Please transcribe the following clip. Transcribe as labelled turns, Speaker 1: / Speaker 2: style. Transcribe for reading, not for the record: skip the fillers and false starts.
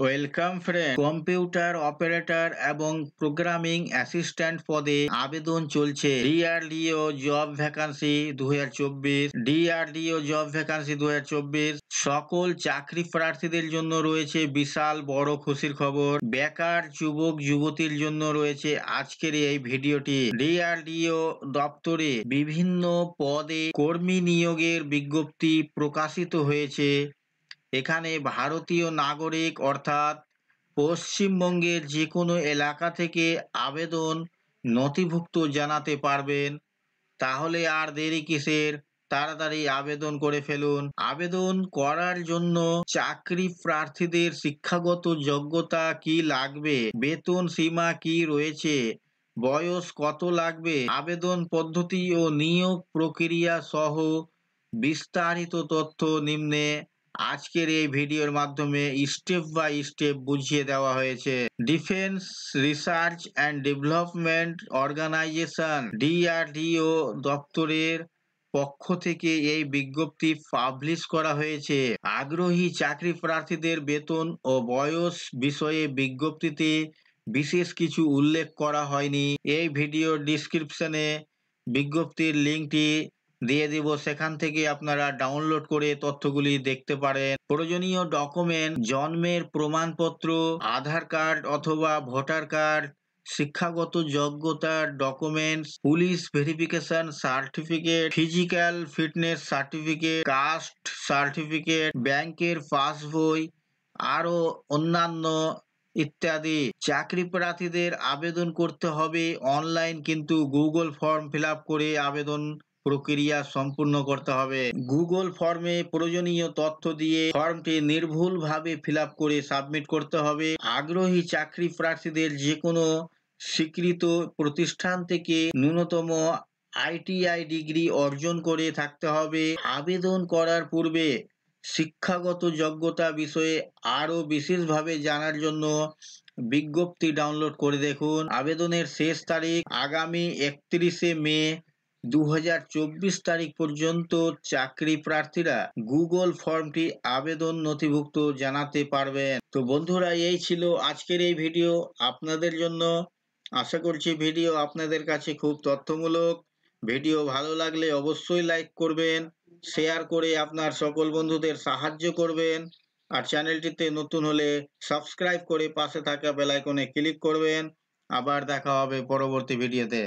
Speaker 1: Welcome friend. Computer operator এবং programming assistant পদে আবেদন চলছে। DRDO job vacancy 2024। DRDO job vacancy 2024 সকল চাকরি প্রার্থীদের জন্য রয়েছে বিশাল বড় খুশির খবর। বেকার যুবক যুবতীর জন্য রয়েছে আজকের এই ভিডিওটি। ডিআরডিও দপ্তরে বিভিন্ন পদে কর্মী নিয়োগের বিজ্ঞপ্তি প্রকাশিত হয়েছে। এখানে ভারতীয় নাগরিক অর্থাৎ পশ্চিমবঙ্গের যে কোনো এলাকা থেকে আবেদন নথিভুক্ত জানাতে পারবেন। তাহলে আর দেরি কিসের, তাড়াতাড়ি আবেদন করে ফেলুন। আবেদন করার জন্য চাকরি প্রার্থীদের শিক্ষাগত যোগ্যতা কি লাগবে, বেতন সীমা কি রয়েছে, বয়স কত লাগবে, আবেদন পদ্ধতি ও নিয়োগ প্রক্রিয়া সহ বিস্তারিত তথ্য নিম্নে আজকের এই ভিডিওর মাধ্যমে স্টেপ বাই স্টেপ বুঝিয়ে দেওয়া হয়েছে। Defence research and development organisation DRDO দপ্তরের পক্ষ থেকে এই বিজ্ঞপ্তি পাবলিশ করা হয়েছে। আগ্রহী চাকরি প্রার্থীদের বেতন ও বয়স বিষয়ে বিজ্ঞপ্তিতে বিশেষ কিছু উল্লেখ করা হয়নি। এই ভিডিও ডিসক্রিপশনে বিজ্ঞপ্তির লিঙ্কটি দিয়ে দিব, সেখান থেকে আপনারা ডাউনলোড করে তথ্যগুলি দেখতে পারেন। প্রয়োজনীয় ডকুমেন্ট: জন্মের প্রমাণপত্র, আধার কার্ড অথবা ভোটার কার্ড, শিক্ষাগত যোগ্যতার documents, police verification certificate, physical fitness certificate, caste certificate, ব্যাংকের পাসবই, আরও অন্যান্য ইত্যাদি। চাকরি প্রার্থীদের আবেদন করতে হবে অনলাইন, কিন্তু গুগল ফর্ম ফিল আপ করে আবেদন প্রক্রিয়া সম্পূর্ণ করতে হবে। গুগল ফর্মে প্রয়োজনীয় তথ্য দিয়ে ফর্মটি নির্ভুলভাবে ফিল আপ করে সাবমিট করতে হবে। আগ্রহী চাকরি প্রার্থীদের যে কোনো স্বীকৃত প্রতিষ্ঠান থেকে ন্যূনতম আইটিআই ডিগ্রি অর্জন করে থাকতে হবে। আবেদন করার পূর্বে শিক্ষাগত যোগ্যতা বিষয়ে আরও বিশেষভাবে জানার জন্য বিজ্ঞপ্তি ডাউনলোড করে দেখুন। আবেদনের শেষ তারিখ আগামী 31শে মে 2024 তারিখ পর্যন্ত চাকরি প্রার্থীরা গুগল ফর্মটি আবেদন নথিভুক্ত জানাতে পারবেন। তো বন্ধুরা, এই ছিল আজকের এই ভিডিও আপনাদের জন্য। আশা করছি ভিডিও আপনাদের কাছে খুব তথ্যমূলক। ভিডিও ভালো লাগলে অবশ্যই লাইক করবেন, শেয়ার করে আপনার সকল বন্ধুদের সাহায্য করবেন, আর চ্যানেলটিতে নতুন হলে সাবস্ক্রাইব করে পাশে থাকা বেল আইকনে ক্লিক করবেন। আবার দেখা হবে পরবর্তী ভিডিওতে।